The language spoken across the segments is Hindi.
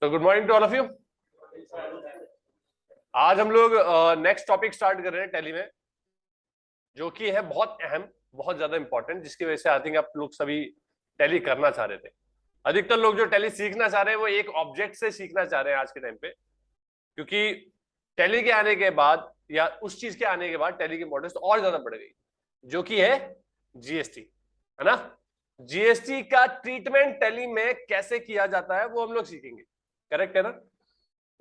तो good morning to all of you. आज हम लोग नेक्स्ट टॉपिक स्टार्ट कर रहे हैं टैली में, जो कि है बहुत अहम, बहुत ज्यादा इंपॉर्टेंट, जिसकी वजह से आई थिंक आप लोग सभी टैली करना चाह रहे थे। अधिकतर लोग जो टैली सीखना चाह रहे हैं वो एक ऑब्जेक्ट से सीखना चाह रहे हैं आज के टाइम पे, क्योंकि टैली के आने के बाद या उस चीज के आने के बाद टैली की इंपॉर्टेंस और ज्यादा बढ़ गई, जो कि है जीएसटी, है ना। जीएसटी का ट्रीटमेंट टैली में कैसे किया जाता है वो हम लोग सीखेंगे, करेक्ट है ना।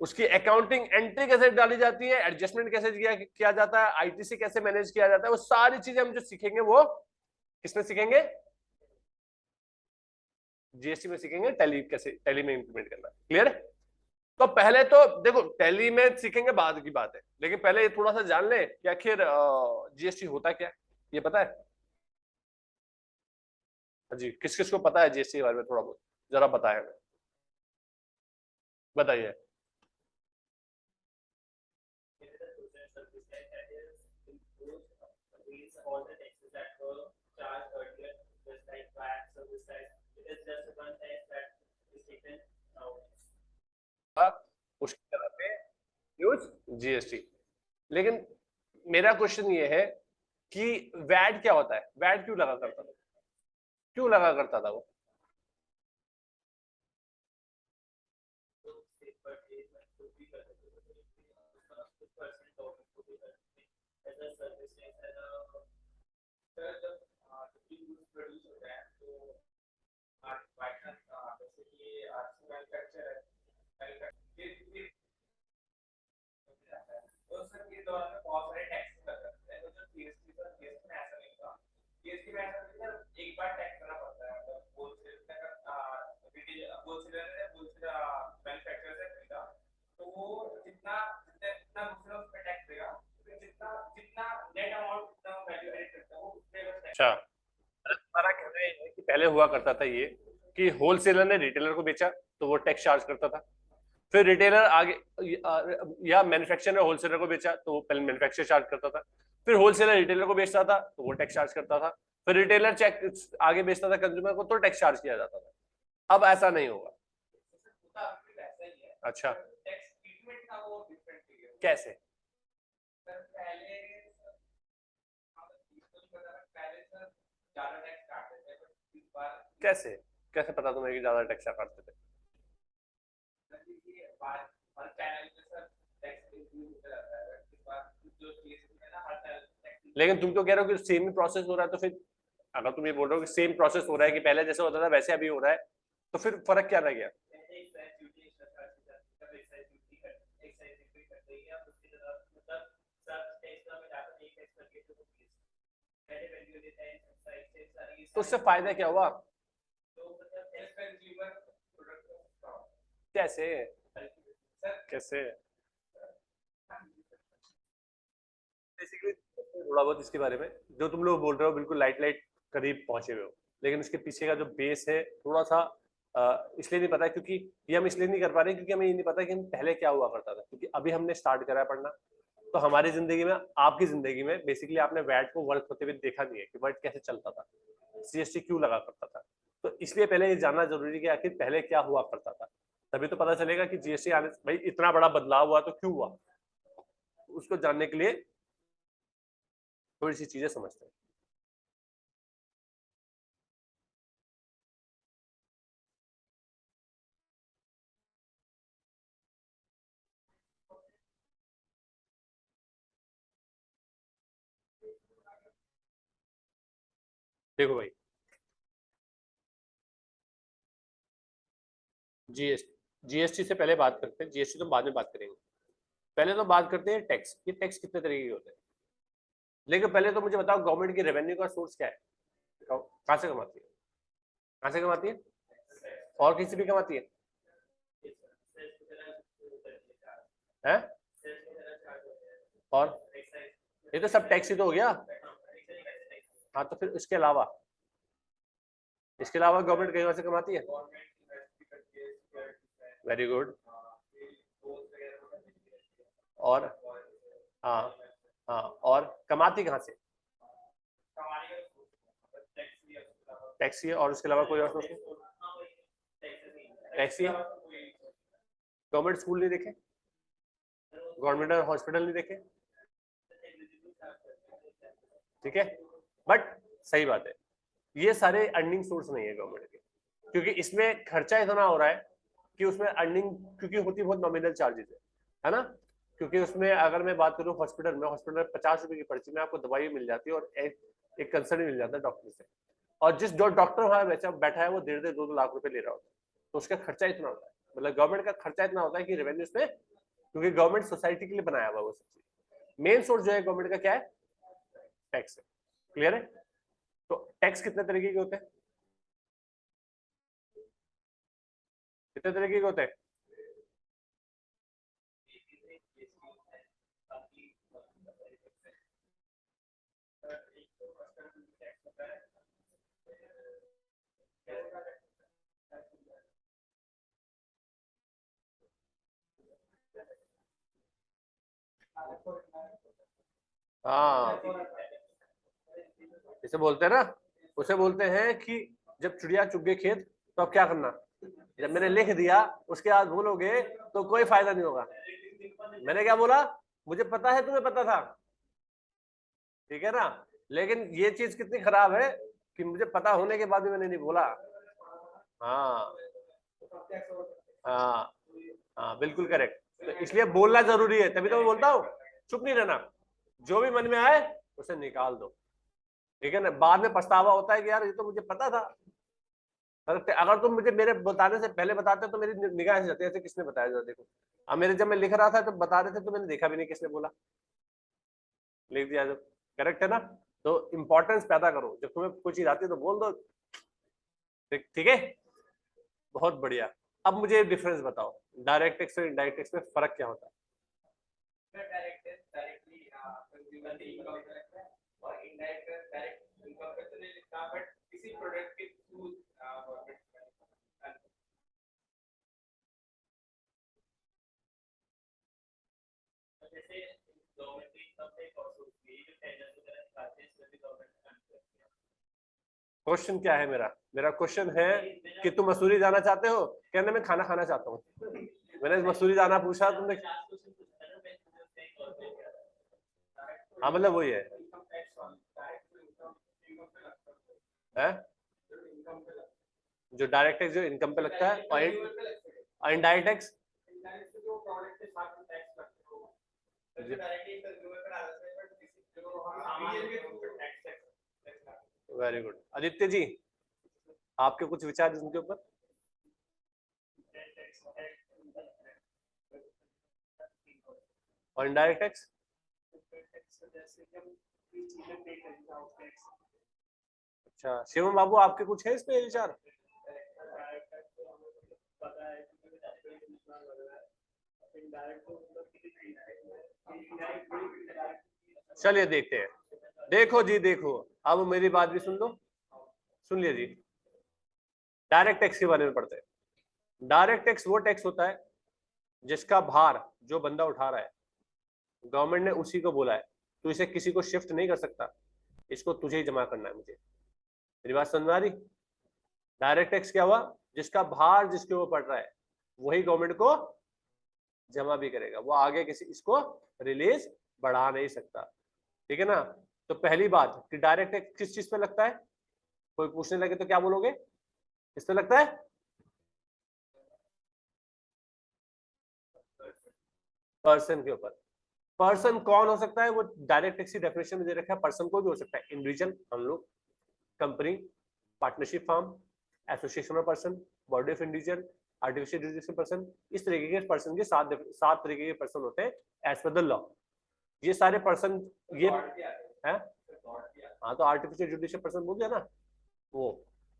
उसकी अकाउंटिंग एंट्री कैसे डाली जाती है, एडजस्टमेंट कैसे किया जाता है, आईटीसी कैसे मैनेज किया जाता है, वो सारी चीजें हम जो सीखेंगे वो किसमें सीखेंगे, जीएसटी में सीखेंगे। टैली कैसे टैली में इंप्लीमेंट करना, क्लियर है। तो पहले तो देखो टैली में सीखेंगे बाद की बात है, लेकिन पहले ये थोड़ा सा जान ले कि आखिर जीएसटी होता क्या है, ये पता है जी। किस किस को पता है जीएसटी के बारे में, थोड़ा बहुत जरा बताएं हमें, बताइए। उसकी तरह पे यूज जीएसटी। लेकिन मेरा क्वेश्चन ये है कि वैट क्या होता है, वैट क्यों लगा करता था, क्यों लगा करता था वो। अच्छा, हमारा कहना ये है कि पहले हुआ करता था ये कि होलसेलर ने रिटेलर को बेचा तो वो टैक्स चार्ज करता था, फिर रिटेलर आगे या मैन्युफैक्चरर ने होलसेलर को बेचा तो वो पहले मैन्युफैक्चरर चार्ज करता था, फिर होलसेलर रिटेलर को बेचता था तो वो टैक्स चार्ज करता था, फिर रिटेलर चेक आगे बेचता था कंज्यूमर को तो टैक्स चार्ज किया जाता था। अब ऐसा नहीं होगा। अच्छा, कैसे, कैसे कैसे पता तुम्हें कि ज्यादा टैक्स काटते थे। लेकिन तुम तो कह रहे हो कि सेम ही प्रोसेस हो रहा है, तो फिर अगर तुम ये बोल रहे हो कि सेम प्रोसेस हो रहा है कि पहले जैसे होता था वैसे अभी हो रहा है, तो फिर फर्क क्या रह गया। तो उससे फायदा क्या हुआ, कैसे, कैसे बेसिकली थोड़ा बहुत इसके बारे में जो तुम लोग बोल रहे हो बिल्कुल लाइट लाइट करीब पहुंचे हुए हो, लेकिन उसके पीछे का जो बेस है थोड़ा सा इसलिए नहीं पता है, क्योंकि ये हम इसलिए नहीं कर पा रहे क्योंकि हमें ये नहीं पता कि हम पहले क्या हुआ करता था, क्योंकि अभी हमने स्टार्ट करा है पढ़ना। तो हमारी जिंदगी में, आपकी जिंदगी में बेसिकली आपने वैट को वर्क होते हुए देखा नहीं है कि वैट कैसे चलता था, सीएसटी क्यों लगा करता था। तो इसलिए पहले ये जानना जरूरी है कि आखिर पहले क्या हुआ करता था, तभी तो पता चलेगा कि जीएसटी आने भाई इतना बड़ा बदलाव हुआ तो क्यों हुआ। उसको जानने के लिए थोड़ी सी चीजें समझते हैं। देखो भाई, जीएसटी, जीएसटी से पहले बात करते हैं, जीएसटी तो बाद में बात करेंगे। पहले तो बात करते हैं टैक्स, ये टैक्स कितने तरीके के होते हैं। लेकिन पहले तो मुझे बताओ गवर्नमेंट की रेवेन्यू का सोर्स क्या है, कहाँ से कमाती है, कहाँ से कमाती है, और किसी भी कमाती है? और ये तो सब टैक्स ही तो हो गया। हाँ तो फिर इसके अलावा गवर्नमेंट कहीं और से कमाती है। Very good. और हाँ, हाँ और कमाती कहाँ से, टैक्स ही है, और उसके अलावा कोई और सोर्स नहीं, टैक्स ही है। गवर्नमेंट स्कूल नहीं देखे, गवर्नमेंट हॉस्पिटल नहीं देखे, ठीक है। बट सही बात है, ये सारे अर्निंग सोर्स नहीं है गवर्नमेंट के, क्योंकि इसमें खर्चा इतना हो रहा है कि उसमें अर्निंग, क्योंकि होती बहुत नॉमिनल चार्जेस है ना। क्योंकि उसमें अगर मैं बात करूं हॉस्पिटल में, हॉस्पिटल में 50 रुपए की पर्ची में आपको दवाई मिल जाती है और एक कंसल्ट मिल जाता है डॉक्टर से, और जिस जो डॉक्टर वहां बैठा है वो 1.5-2 लाख रुपए ले रहा होता है, तो उसका खर्चा इतना होता है, मतलब गवर्नमेंट का खर्चा इतना होता है कि रेवेन्यू में, क्योंकि गवर्नमेंट सोसाइटी के लिए बनाया हुआ वो सब चीज। मेन सोर्स जो है गवर्नमेंट का क्या है, टैक्स है। क्लियर है? तो टैक्स कितने तरीके के होते हैं, कितने तरीके के होते हैं? हाँ, इसे बोलते हैं ना, उसे बोलते हैं कि जब चिड़िया चुग गई खेत तो अब क्या करना, जब मैंने लिख दिया उसके बाद भूलोगे तो कोई फायदा नहीं होगा। मैंने क्या बोला, मुझे पता है तुम्हें पता था, ठीक है ना, लेकिन ये चीज कितनी खराब है कि मुझे पता होने के बाद भी मैंने नहीं बोला। हाँ हाँ हाँ, बिल्कुल करेक्ट। तो इसलिए बोलना जरूरी है, तभी तो मैं बोलता हूँ चुप नहीं रहना, जो भी मन में आए उसे निकाल दो, ठीक है ना। बाद में पछतावा होता है कि यार ये तो मुझे पता था। अगर तुम मुझे मेरे बताने से पहले बताते तो मेरी निगाह से जाती, ऐसे किसने बताया जरा देखो। अब मेरे जब मैं लिख रहा था तो बता रहे थे तो मैंने देखा भी नहीं किसने बोला, लिख दिया जब। करेक्ट है ना? तो इंपॉर्टेंस पैदा करो, जब तुम्हें कोई चीज आती है तो बोल दो, ठीक है। बहुत बढ़िया। अब मुझे डिफरेंस बताओ, डायरेक्ट टैक्स और इनडायरेक्ट टैक्स में फर्क क्या होता है? क्वेश्चन क्या है मेरा, मेरा क्वेश्चन है कि तुम मसूरी जाना चाहते हो, कहने मैं खाना खाना चाहता हूँ, मैंने मसूरी जाना पूछा तुमने। हाँ मतलब वही है? जो डायरेक्ट टैक्स जो इनकम पे लगता है, और indirect tax very good. Aditya ji, आपके कुछ विचार इनके ऊपर? और इनडायरेक्ट टैक्स? अच्छा शिवम बाबू, आपके कुछ है इस पे विचार? चलिए देखते हैं। देखो जी देखो, अब मेरी बात भी सुन लो, सुन लिया जी। डायरेक्ट टैक्स के बारे में पढ़ते हैं। डायरेक्ट टैक्स वो टैक्स होता है जिसका भार जो बंदा उठा रहा है, गवर्नमेंट ने उसी को बोला है, तो इसे किसी को शिफ्ट नहीं कर सकता, इसको तुझे ही जमा करना है मुझे। मेरी बात समझ में आ रही? डायरेक्ट टैक्स क्या हुआ, जिसका भार जिसके ऊपर पड़ रहा है वही गवर्नमेंट को जमा भी करेगा, वो आगे किसी इसको रिलीज बढ़ा नहीं सकता, ठीक है ना। तो पहली बात कि डायरेक्ट टैक्स किस चीज पे लगता है, कोई पूछने लगे तो क्या बोलोगे, किस पे लगता है? पर्सन के ऊपर। पर्सन कौन हो सकता है, वो डायरेक्ट टैक्स की डेफिनेशन में दे रखा है, पर्सन कोई भी हो सकता है, इंडिविजुअल हम लोग, company, partnership firm, association of person, body of individual, artificial judicial person, इस तरीके के पर्सन के सात तरीके के पर्सन होते हैं एज पर द लॉ। ये सारे पर्सन ये है, हाँ तो आर्टिफिशियल जुडिशियल पर्सन बोल दिया ना, वो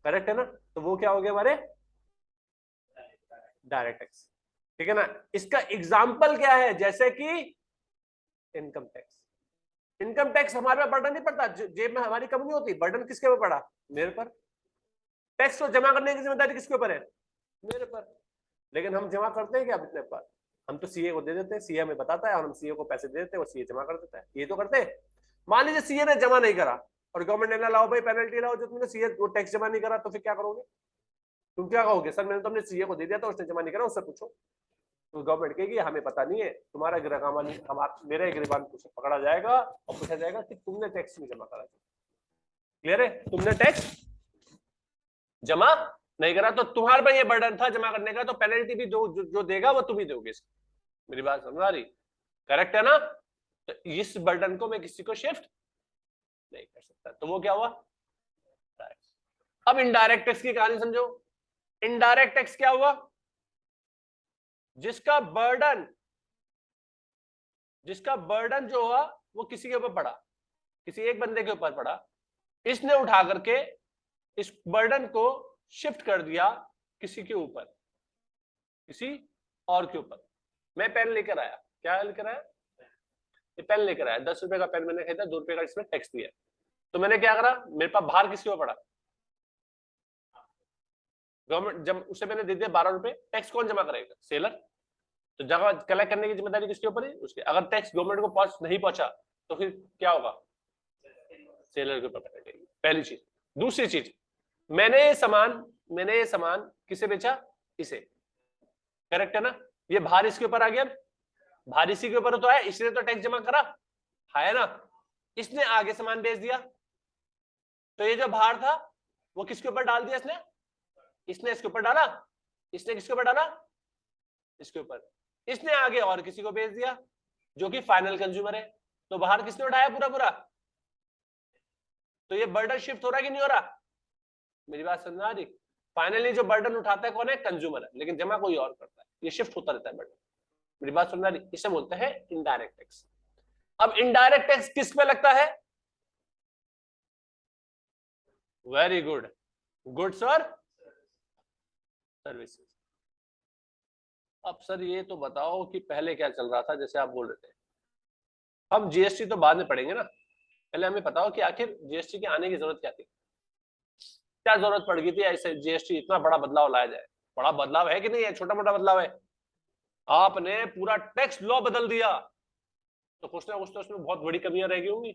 करेक्ट है ना। तो वो क्या हो गया हमारे डायरेक्ट टैक्स, ठीक है ना। इसका एग्जाम्पल क्या है, जैसे कि इनकम टैक्स। इनकम टैक्स हमारे पे बर्डन नहीं पड़ता, जेब में हमारी कम नहीं होती, बर्डन किसके ऊपर पड़ा, मेरे पर। टैक्स को जमा करने की जिम्मेदारी किसके ऊपर है, मेरे पर। लेकिन हम जमा करते हैं क्या अपने पर, हम तो सीए को दे देते हैं, सीए हमें बताता है और हम सीए को पैसे दे देते हैं, वो सीए जमा कर देता है, ये तो करते हैं। मान लीजिए सीए ने जमा नहीं करा और गवर्नमेंट ने लाओ भाई पेनल्टी लाओ, जो तुमने सीए वो टैक्स जमा नहीं करा, तो फिर क्या करोगे? तुम क्या कहोगे, सर मैंने तो अपने सीए को दे दिया था, उसने जमा नहीं करा, उससे पूछो। तो गवर्नमेंट कहेगी हमें पता नहीं है, तुम्हारा गिरबान मेरा गिरबान पकड़ा जाएगा और पूछा जाएगा कि तुमने टैक्स नहीं जमा करा। क्लियर है? तुमने टैक्स जमा नहीं करा तो तुम्हारे पर ये बर्डन था जमा करने का, तो पेनल्टी भी जो देगा वो तुम ही दोगे। मेरी बात समझ आ रही? करेक्ट है ना? तो इस बर्डन को मैं किसी को शिफ्ट नहीं कर सकता, तो वो क्या हुआ? अब इनडायरेक्ट टैक्स की कहानी समझो। इनडायरेक्ट टैक्स क्या हुआ? जिसका बर्डन जो हुआ वो किसी के ऊपर पड़ा, किसी एक बंदे के ऊपर पड़ा, इसने उठा करके इस बर्डन को शिफ्ट कर दिया किसी के ऊपर, किसी और के ऊपर। मैं पेन लेकर आया, क्या लेकर आया? ये पेन लेकर आया, 10 रुपए का पेन मैंने खरीदा, 2 रुपए का इसमें टैक्स दिया। तो मैंने क्या करा, मेरे पास भार किसके ऊपर पड़ा? गवर्नमेंट। जब उसे मैंने दे दिया 12 रुपए, टैक्स कौन जमा करेगा? सेलर। तो जगह कलेक्ट करने की जिम्मेदारी किसके ऊपर है? उसके। अगर टैक्स गवर्नमेंट को नहीं पहुंचा तो फिर क्या होगा? सेलर के ऊपर पड़ेगी, पहली चीज। दूसरी चीज, मैंने ये सामान किसे बेचा? इसे। करेक्ट है ना? ये भार इसके ऊपर आ गया, भार इसी के ऊपर तो है, इसने तो टैक्स जमा करा है ना? इसने आगे सामान बेच दिया, तो ये जो भार था वो किसके ऊपर डाल दिया? इसने इसके ऊपर डाला। इसने किसके ऊपर डाला? इसके ऊपर। इसने आगे और किसी को बेच दिया जो कि फाइनल कंज्यूमर है, तो बाहर किसने उठाया? पूरा। तो ये बर्डन शिफ्ट हो रहा है कि नहीं हो रहा? मेरी बात समझ आ रही? फाइनली जो बर्डन उठाता है कौन है? कंज्यूमर है, लेकिन जमा कोई और करता है। ये शिफ्ट होता रहता है बर्डन। मेरी बात समझ आ रही? इसे बोलते हैं इनडायरेक्ट टैक्स। अब इनडायरेक्ट टैक्स किस पे लगता है? वेरी गुड, गुड्स और सर्विसेज। अब सर ये तो बताओ कि पहले क्या चल रहा था, जैसे आप बोल रहे थे। हम जीएसटी तो बाद में पढ़ेंगे ना, पहले हमें बताओ कि आखिर जीएसटी के आने की जरूरत क्या थी, क्या जरूरत पड़ गई थी ऐसे जीएसटी इतना बड़ा बदलाव लाया जाए? बड़ा बदलाव है कि नहीं है? छोटा मोटा बदलाव है? आपने पूरा टैक्स लॉ बदल दिया, तो कुछ ना कुछ तो उसमें बहुत बड़ी कमियां रह गई होंगी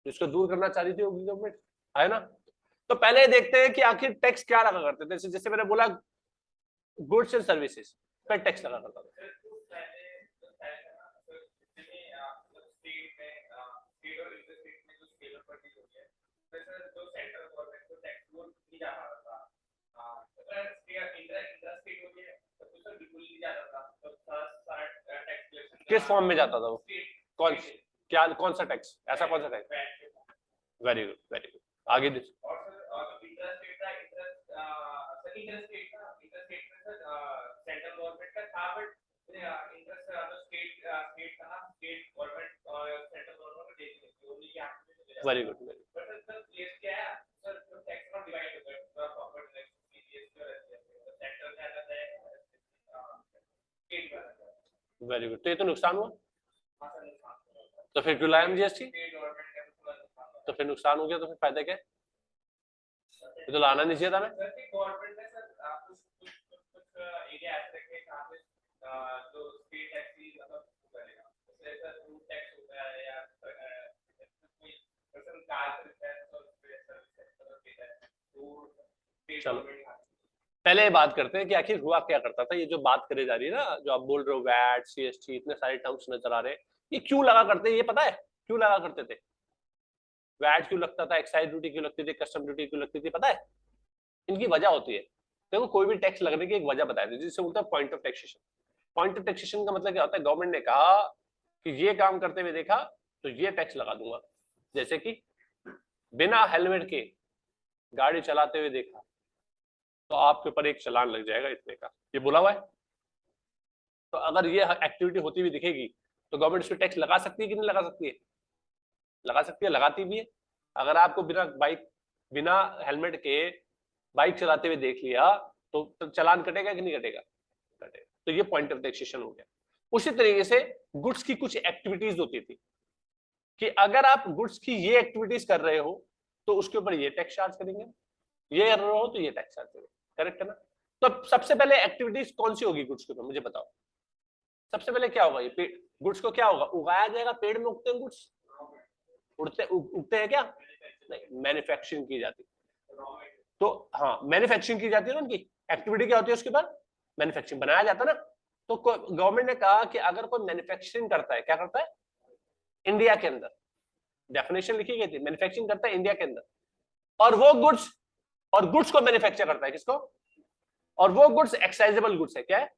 जिसको दूर करना चाह रही थी होगी गवर्नमेंट, है ना? तो पहले देखते हैं कि आखिर टैक्स क्या लगा करते थे। जैसे मैंने बोला गुड्स एंड सर्विसेज पर टैक्स लगा करता था। किस फॉर्म में जाता था वो? कौन सा टैक्स? ऐसा कौन सा tax? Very good, very good. आगे वेरी गुड, वेरी गुड। तो ये तो नुकसान हुआ, तो फिर क्यों लाया हम जीएसटी? तो फिर नुकसान हो गया, तो फिर फायदा क्या है? ये तो लाना नहीं चाहिए था मैं। चलो पहले बात करते हैं कि आखिर हुआ क्या करता था। ये जो बात करे जा रही है ना, जो आप बोल रहे हो वैट, सीएसटी, इतने सारे टर्म्स नजर आ रहे हैं, ये क्यों लगा करते हैं? ये पता है क्यों लगा करते थे? वैट क्यों लगता था, एक्साइज ड्यूटी क्यों लगती थी, कस्टम ड्यूटी क्यों लगती थी, पता है? इनकी वजह होती है। देखो कोई भी टैक्स लगने की एक वजह बताई थी, जिससे बोलता है point of taxation. Point of taxation का मतलब क्या होता है? गवर्नमेंट ने कहा कि ये काम करते हुए देखा तो ये टैक्स लगा दूंगा। जैसे कि बिना हेलमेट के गाड़ी चलाते हुए देखा तो आपके ऊपर एक चालान लग जाएगा इतने का, ये बोला हुआ है। तो अगर ये एक्टिविटी होती हुई दिखेगी तो गवर्नमेंट इसमें टैक्स लगा सकती है कि नहीं लगा सकती है? लगा सकती है, लगाती भी है। अगर आपको बिना हेलमेट के बाइक चलाते हुए देख लिया तो चालान कटेगा कि नहीं कटेगा? कटेगा। तो ये पॉइंट ऑफ टैक्सेशन हो गया। उसी तरीके से गुड्स की कुछ एक्टिविटीज होती थी कि अगर आप गुड्स की ये एक्टिविटीज कर रहे हो तो उसके ऊपर ये टैक्स चार्ज करेंगे, ये कर रहे हो तो ये टैक्स चार्ज करेंगे। करेक्ट है ना? तो सबसे पहले एक्टिविटीज कौन सी होगी गुड्स के ऊपर, मुझे बताओ। सबसे पहले क्या होगा? ये गुड्स को क्या होगा? उगाया जाएगा। पेड़ में उगते हैं गुड्स? उगते हैं क्या? नहीं, मैन्युफैक्चरिंग की जाती है। तो हाँ, मैन्युफैक्चरिंग की जाती है ना। उनकी एक्टिविटी क्या होती है? उसके बाद मैन्युफैक्चरिंग, बनाया जाता ना। तो गवर्नमेंट ने कहा कि अगर कोई मैन्युफैक्चरिंग करता है, क्या करता है इंडिया के अंदर, डेफिनेशन लिखी गई थी, मैन्युफैक्चरिंग करता है इंडिया के अंदर, और वो गुड्स को मैन्युफैक्चर करता है, किसको, और वो गुड्स एक्साइजेबल गुड्स है, क्या है,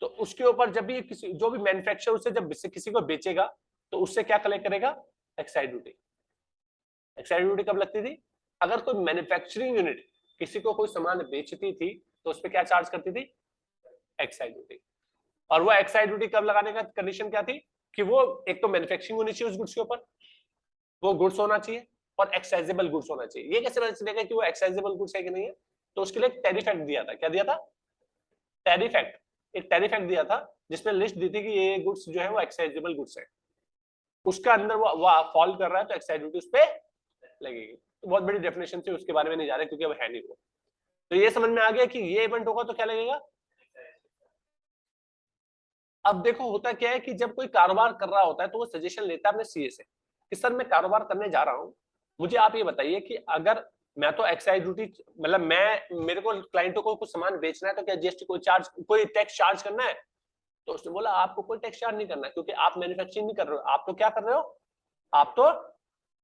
तो उसके ऊपर जब भी किसी जो भी मैन्युफैक्चर उससे जब किसी को बेचेगा तो उससे क्या कलेक्ट करेगा, एक्साइज ड्यूटी। एक्साइज ड्यूटी कब लगती थी, अगर कोई मैन्युफैक्चरिंग यूनिट किसी को कोई सामान बेचती थी तो उस पर क्या चार्ज करती थी, एक्साइज ड्यूटी। और वो एक्साइज ड्यूटी कब लगाने का कंडीशन क्या थी, कि वो एक तो मैन्युफैक्चरिंग होनी चाहिए उस गुड्स के ऊपर, वो गुड्स होना चाहिए और एक्साइजेबल गुड्स होना चाहिए। ये कैसे पता चलेगा कि वो एक्साइजेबल गुड्स है कि नहीं है, तो उसके लिए टैरिफ एक्ट दिया था, क्या दिया था, टैरिफ एक्ट, एक टैरिफ एक्ट दिया था जिसमें लिस्ट दी थी कि ये गुड्स जो है वो एक्साइजेबल गुड्स है, उसका अंदर वो फॉल कर रहा है तो एक्साइज ड्यूटी उस पर लगेगी। तो बहुत बड़ी डेफिनेशन थी, उसके बारे में नहीं जा रहे क्योंकि अब है नहीं वो। तो ये समझ में आ गया कि ये इवेंट होगा तो क्या लगेगा। अब देखो होता क्या है कि जब कोई कारोबार कर रहा होता है तो वो सजेशन लेता है अपने सीए से कि सर मैं कारोबार करने जा रहा हूं, मुझे आप ये बताइए कि अगर मैं तो एक्साइज ड्यूटी, मतलब मैं मेरे को क्लाइंटों को कुछ सामान बेचना है तो क्या जीएसटी कोई टैक्स चार्ज करना है, तो उसने बोला आपको कोई टैक्स चार्ज नहीं करना क्योंकि आप मैन्युफैक्चरिंग नहीं कर रहे हो, आप तो क्या कर रहे हो, आप तो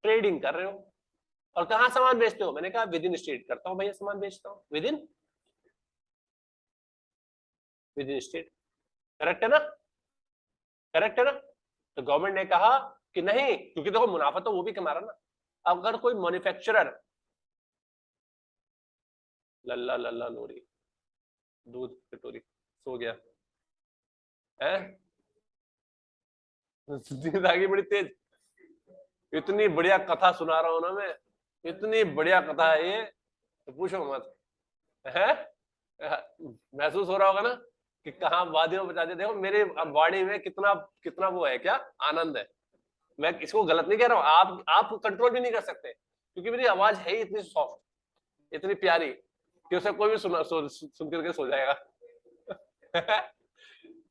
ट्रेडिंग कर रहे हो। और कहाँ सामान बेचते हो, मैंने कहा विद इन स्टेट करता हूँ भैया, सामान बेचता हूँ विद इन स्टेट, करेक्ट है ना, करेक्ट है ना। तो गवर्नमेंट ने कहा कि नहीं, क्योंकि देखो मुनाफा तो वो भी कमा रहा ना। अगर कोई मैन्युफैक्चरर, लल्ला लल्ला लोरी, दूध कटोरी, सो गया है, नींद आ गई बड़ी तेज, इतनी बढ़िया कथा सुना रहा हूं ना मैं, इतनी बढ़िया कथा है ये, तो पूछो मत है। महसूस हो रहा होगा ना कि कहाँ वादियों बचा दे। देखो मेरे बॉडी में कितना कितना वो है, क्या आनंद है। मैं इसको गलत नहीं कह रहा हूँ, आप कंट्रोल भी नहीं कर सकते क्योंकि मेरी आवाज है ही इतनी सॉफ्ट, इतनी प्यारी कि उसे कोई भी सुन करके सो जाएगा।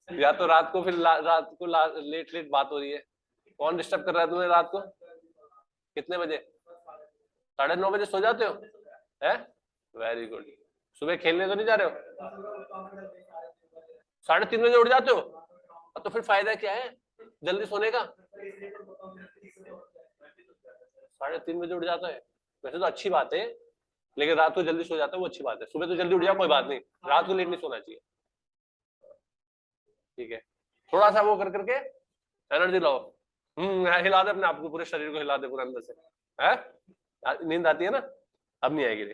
या तो रात को फिर रात को लेट लेट बात हो रही है, कौन डिस्टर्ब कर रहा है तुम्हें रात को, कितने बजे, 9:30 बजे सो जाते हो, है वेरी गुड। सुबह खेलने तो नहीं जा रहे हो, 3:30 बजे उठ जाते हो, तो फिर फायदा क्या है जल्दी सोने का, 3:30 बजे उठ जाता है, वैसे तो अच्छी बात है, लेकिन रात को जल्दी सो जाता है वो अच्छी बात है, सुबह तो जल्दी उठ जाओ कोई बात नहीं, रात को लेट नहीं सोना चाहिए, ठीक है। थोड़ा सा वो कर करके एनर्जी लाओ, हिला दे अपने आप को, पूरे शरीर को हिला दे पूरे अंदर से, है नींद आती है ना, अब नहीं आएगी रे,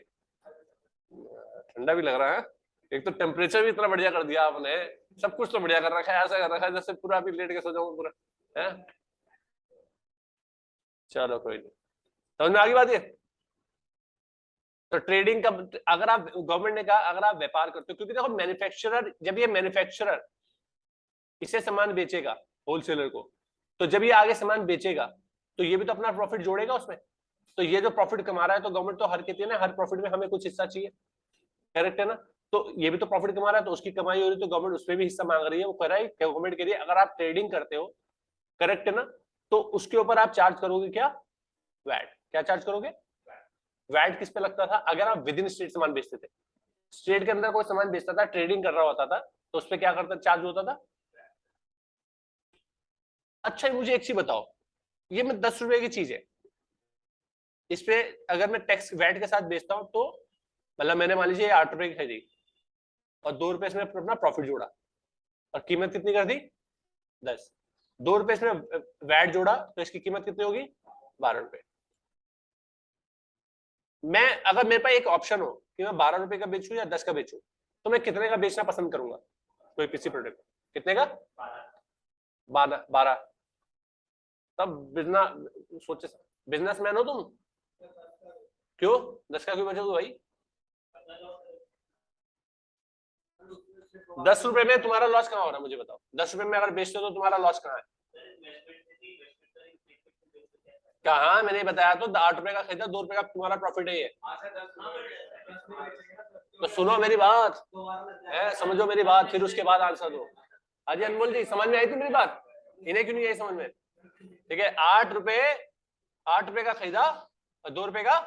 ठंडा भी लग रहा है, एक तो टेम्परेचर भी इतना बढ़िया कर दिया आपने, सब कुछ तो बढ़िया कर रखा है, ऐसा कर रखा है जैसे पूरा अभी लेट के सो जाऊंगा पूरा, है चलो कोई नहीं, समझ में आ गई बात ये। तो ट्रेडिंग का, अगर आप, गवर्नमेंट ने कहा अगर आप व्यापार करते हो, क्योंकि देखो मैन्युफैक्चरर, जब ये मैन्युफैक्चरर इसे सामान बेचेगा होलसेलर को, तो जब ये आगे सामान बेचेगा तो ये भी तो अपना प्रॉफिट जोड़ेगा उसमें, तो ये जो प्रॉफिट कमा रहा है तो गवर्नमेंट तो हर कहती है ना हर प्रॉफिट में हमें कुछ हिस्सा चाहिए, करेक्ट है ना। तो ये भी तो प्रॉफिट कमा रहा है तो उसकी कमाई हो रही है तो गवर्नमेंट उसमें भी हिस्सा मांग रही है, वो कह रहा है गवर्नमेंट कह रही है अगर आप ट्रेडिंग करते हो, करेक्ट है ना, तो उसके ऊपर आप चार्ज करोगे क्या, वैट, क्या चार्ज करोगे, वैट किस पे लगता था, अगर आप विद इन स्टेट सामान बेचते थे, स्टेट के अंदर कोई सामान बेचता था, ट्रेडिंग कर रहा होता था, तो उस पर क्या करता चार्ज होता था। अच्छा मुझे एक चीज बताओ, ये मैं 10 रुपए की चीज है, इस पे अगर मैं टैक्स वैट के साथ बेचता हूं तो, मतलब मैंने मान लीजिए 8 रुपए की खरीदी और 2 रुपए इसमें अपना प्रॉफिट जोड़ा और कीमत कितनी कर दी 10, 2 रुपए इसमें वैट जोड़ा तो इसकी कीमत कितनी होगी 12 रुपए। मैं अगर मेरे पास एक ऑप्शन हो कि मैं 12 रुपए का बेचूं या 10 का बेचूं, तो मैं कितने का बेचना पसंद करूंगा, कोई किसी प्रोडक्ट कितने का, 12। तब बिजनेस सोचे, बिजनेसमैन हो तुम, क्यों 10 का क्यों बेचोगे भाई, 10 रुपए में तुम्हारा लॉस कहाँ हो रहा है मुझे बताओ, 10 रुपए में अगर बेचते हो तो तुम्हारा लॉस कहाँ है, कहाँ मैंने बताया तो 8 रुपए का खरीदा 2 रुपए का तुम्हारा प्रॉफिट है ये, तो सुनो मेरी बात है, समझो मेरी बात फिर उसके बाद आंसर दो। अजय अनमोल जी समझ में आई थी मेरी बात, इन्हें क्यों नहीं आई समझ में, ठीक है 8 रुपए का खरीदा और 2 रुपए का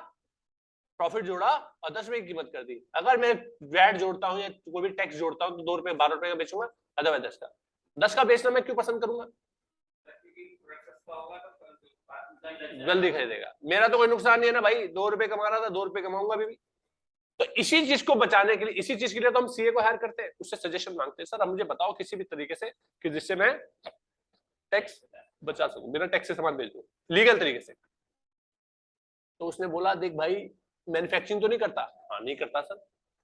प्रॉफिट जोड़ा और 10 रुपए की कीमत कर दी। अगर मैं वैट जोड़ता हूँ या कोई भी टैक्स जोड़ता हूँ तो 2 रुपए 12 रुपए का बेचूंगा, अदरवाइज 10 का बेचना मैं क्यों पसंद करूंगा? जल्दी खरीदेगा, मेरा तो कोई नुकसान नहीं है ना भाई, 2 रुपए कमा रहा था 2 रुपए कमाऊंगा अभी भी। तो इसी चीज को बचाने के लिए, इसी चीज के लिए तो हम सीए को हायर करते हैं, उससे सजेशन मांगते हैं, सर अब मुझे बताओ किसी भी तरीके से कि जिससे मैं टैक्स बचा सकूं, बिना टैक्स से सामान बेच दूं लीगल तरीके से। तो उसने बोला देख भाई मैन्युफैक्चरिंग तो नहीं करता? हाँ नहीं करता सर।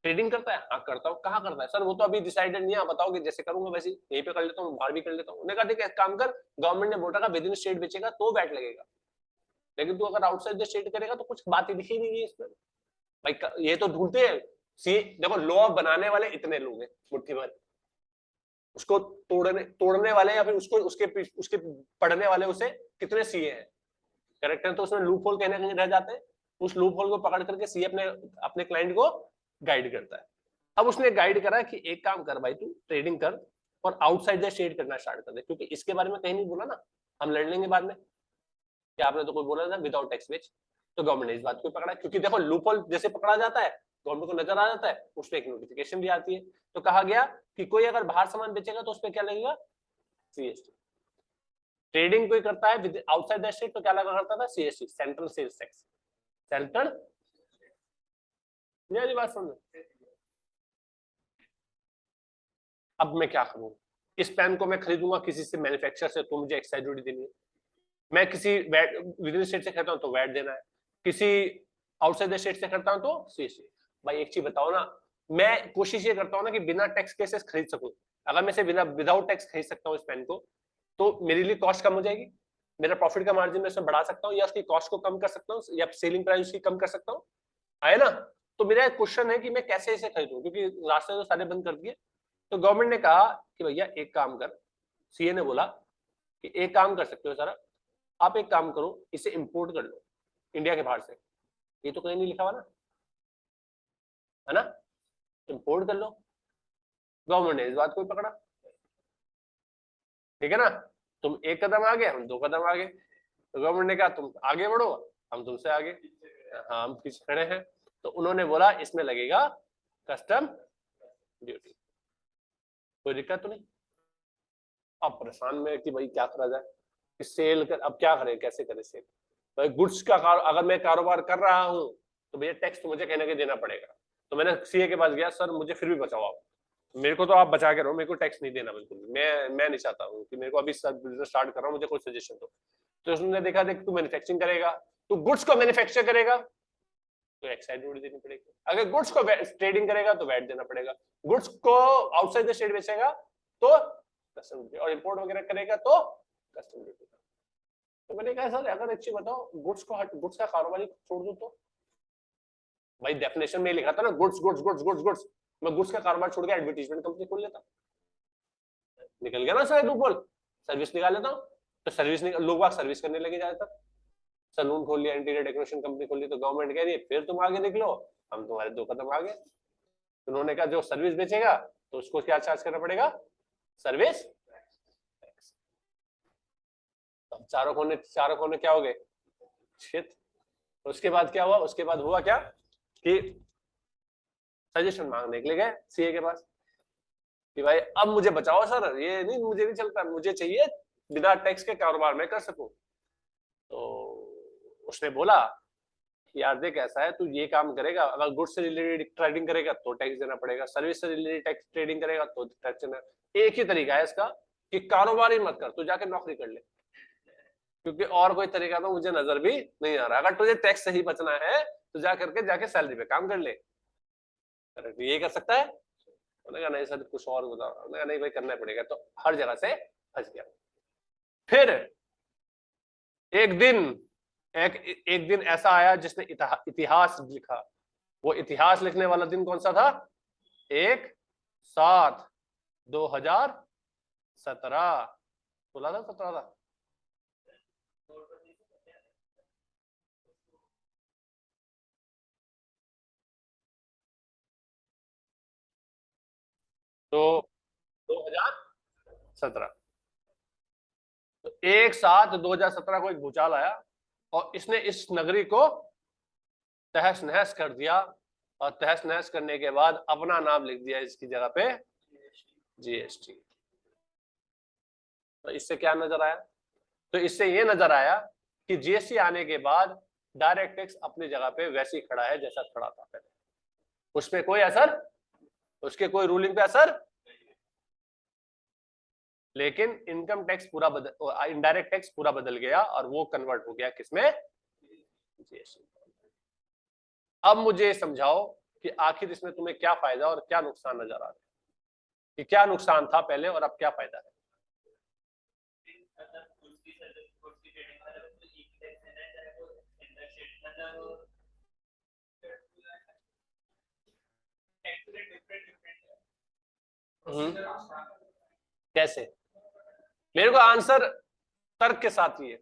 ट्रेडिंग करता है? हाँ करता हूँ। कहाँ करता है सर? वो तो अभी डिसाइडेड नहीं है, बताओगे जैसे करूंगा वैसे यहीं पे कर लेता हूँ, बाहर भी कर लेता हूँ। उन्होंने कहा ठीक है काम कर, गवर्नमेंट ने बोला विद इन स्टेट बेचेगा तो वैट लगेगा, लेकिन तू अगर आउटसाइड द स्टेट करेगा तो कुछ बात ही दिखी नहीं है इसमें। भाई ये तो ढूंढते हैं सी, देखो लॉ बनाने वाले इतने लोग हैं मुट्ठी भर, उसको तोड़ने वाले या फिर उसको उसके पढ़ने वाले उसे कितने सीए हैं, करेक्ट है? तो उसमें लूप होल कहने कहीं रह जाते हैं, उस लूप होल को पकड़ करके सी अपने अपने क्लाइंट को गाइड करता है। अब उसने गाइड करा कि एक काम कर भाई तू ट्रेडिंग कर और आउटसाइड द स्टेट करना स्टार्ट कर दे, क्योंकि इसके बारे में कहीं नहीं बोला ना, हम लड़ लेंगे बाद में कि आपने तो कोई बोला था विदाउट टैक्स बेच। तो गवर्नमेंट ने इस बात को पकड़ा, क्योंकि देखो लूप होल जैसे पकड़ा जाता है गवर्नमेंट को नजर आ जाता है, उस पर एक नोटिफिकेशन भी आती है। तो कहा गया कि कोई अगर बाहर सामान बेचेगा तो उस पर क्या लगेगा? सीएसटी। ट्रेडिंग कोई करता है विद आउटसाइड द स्टेट तो क्या लगा करता था? CST, central sales tax. Central, मेरी बात समझ। अब मैं क्या करूं? इस पेन को मैं खरीदूंगा किसी से मैन्युफैक्चरर से तो मुझे एक्साइज ड्यूटी देनी है, मैं किसी विद इन स्टेट से खरीदता हूं तो वैट देना है, किसी आउटसाइड द स्टेट से करता हूं तो सीएसटी। भाई एक चीज बताओ ना, मैं कोशिश ये करता हूं ना कि बिना टैक्स के से खरीद सकूं। अगर मैं से बिना विदाउट टैक्स खरीद सकता हूं इस पेन को तो मेरे लिए कॉस्ट कम हो जाएगी, मेरा प्रॉफिट का मार्जिन मैं इसमें बढ़ा सकता हूँ या उसकी कॉस्ट को कम कर सकता हूँ या सेलिंग प्राइस उसकी कम कर सकता हूँ, है ना? तो मेरा एक क्वेश्चन है कि मैं कैसे इसे खरीदूं, क्योंकि रास्ते तो सारे बंद कर दिए। तो गवर्नमेंट ने कहा कि भैया एक काम कर, सीए ने बोला कि एक काम कर सकते हो सर, आप एक काम करो इसे इंपोर्ट कर लो इंडिया के बाहर से। ये तो कहीं नहीं लिखा हुआ ना, है ना? इंपोर्ट कर लो। गवर्नमेंट ने इस बात को पकड़ा, ठीक है ना? तुम एक कदम आगे, हम 2 कदम आगे। तो गवर्नमेंट ने कहा तुम आगे बढ़ो, हम तुमसे आगे, हाँ हम पीछे खड़े हैं। तो उन्होंने बोला इसमें लगेगा कस्टम ड्यूटी। कोई दिक्कत तो नहीं। अब परेशान में कि भाई क्या करा जाए, कि सेल कर, अब क्या करें, कैसे करें सेल? भाई गुड्स का अगर मैं कारोबार कर रहा हूँ तो भैया टैक्स तो मुझे कहने के देना पड़ेगा। तो मैंने सीए के पास गया, सर मुझे फिर भी बचाओ आप, मेरे को तो आप बचा के रहो, मेरे को टैक्स नहीं देना बिल्कुल, मैं नहीं चाहता हूँ कि मेरे को अभी बिजनेस स्टार्ट कर रहा हूँ, मुझे कोई सजेशन दो। तो उसने देखा देख तू मैन्युफैक्चरिंग करेगा, तू गुड्स को मैन्युफैक्चर करेगा तो एक्साइज ड्यूटी देनी पड़ेगी, अगर गुड्स को ट्रेडिंग करेगा तो वैट देना पड़ेगा, गुड्स को आउटसाइड द स्टेट बेचेगा तो कस्टम ड्यूटी, और इंपोर्ट वगैरह करेगा तो कस्टम ड्यूटी। तो मैंने कहा सर अगर अच्छी बताओ गुड्स का कारोबार छोड़ दूं तो? भाई डेफिनेशन में लिखा था ना goods goods goods goods goods, मैं गुड्स का कारोबार छोड़ के एडवर्टाइजमेंट कंपनी खोल लेता, निकल गया ना सर लूपहोल, सर्विस निकाल लेता हूँ। तो सर्विस लोग बाग सर्विस करने लगे ज्यादातर, सलून खोल लिया, इंटीरियर डेकोरेशन कंपनी खोल ली, तो गवर्नमेंट कह रही है फिर तुम आगे निकलो, हम तुम्हारे 2 कदम आगे। उन्होंने कहा जो सर्विस बेचेगा तो उसको क्या चार्ज करना पड़ेगा? सर्विस। अब चारों कोने क्या हो गए? शिट। उसके बाद क्या हुआ? उसके बाद हुआ क्या कि सजेशन मांगने के लिए गए सीए के पास कि भाई अब मुझे बचाओ सर, ये नहीं मुझे नहीं चलता, मुझे चाहिए बिना टैक्स के कारोबार में कर सकूं। तो उसने बोला कि यार देख ऐसा है, तू ये काम करेगा अगर गुड्स से रिलेटेड ट्रेडिंग करेगा तो टैक्स देना पड़ेगा, सर्विस से रिलेटेड टैक्स ट्रेडिंग करेगा तो टैक्स देना। एक ही तरीका है इसका कि कारोबार ही मत कर, तू जाके नौकरी कर ले, क्योंकि और कोई तरीका तो मुझे नजर भी नहीं आ रहा। अगर तुझे टैक्स से ही बचना है तो जाके सैलरी पे काम कर ले। ये कर सकता है? उन्होंने कहा नहीं सर कुछ और बताओ। उन्होंने कहा नहीं भाई करना पड़ेगा। तो हर जगह से फंस गया। फिर एक दिन ऐसा आया जिसने इतिहास लिखा। वो इतिहास लिखने वाला दिन कौन सा था? 1/7/2017। 16 था 17 था? तो 2017, तो 1/7/2017 को एक भूचाल आया और इसने इस नगरी को तहस नहस कर दिया, और तहस नहस करने के बाद अपना नाम लिख दिया इसकी जगह पे जीएसटी। तो इससे क्या नजर आया? तो इससे ये नजर आया कि जीएसटी आने के बाद डायरेक्ट टैक्स अपनी जगह पे वैसे ही खड़ा है जैसा खड़ा था पहले, उसमें कोई असर, उसके कोई रूलिंग पे असर, लेकिन इनकम टैक्स पूरा बदल, इनडायरेक्ट टैक्स पूरा बदल गया और वो कन्वर्ट हो गया किसमें? जीएसटी। अब मुझे समझाओ कि आखिर इसमें तुम्हें क्या फायदा और क्या नुकसान नजर आ रहा है, कि क्या नुकसान था पहले और अब क्या फायदा है? कैसे? मेरे को आंसर तर्क के साथ ही है।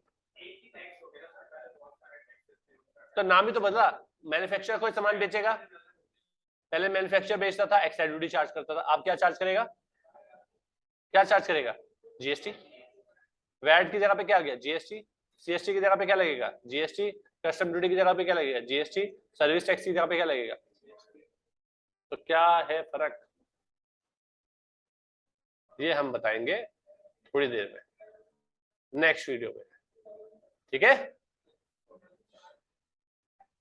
तो नाम ही तो बदला, मैन्युफैक्चरर कोई सामान बेचेगा, पहले मैन्युफैक्चरर बेचता था, एक्साइज ड्यूटी चार्ज करता था, अब क्या चार्ज करेगा? क्या चार्ज करेगा? जीएसटी। वैट की जगह पे क्या आ गया? जीएसटी। सीएसटी की जगह पे क्या लगेगा? जीएसटी। कस्टम ड्यूटी की जगह पे क्या लगेगा? जीएसटी। सर्विस टैक्स की जगह पे क्या लगेगा? तो क्या है फर्क? ये हम बताएंगे थोड़ी देर में, नेक्स्ट वीडियो में, ठीक है?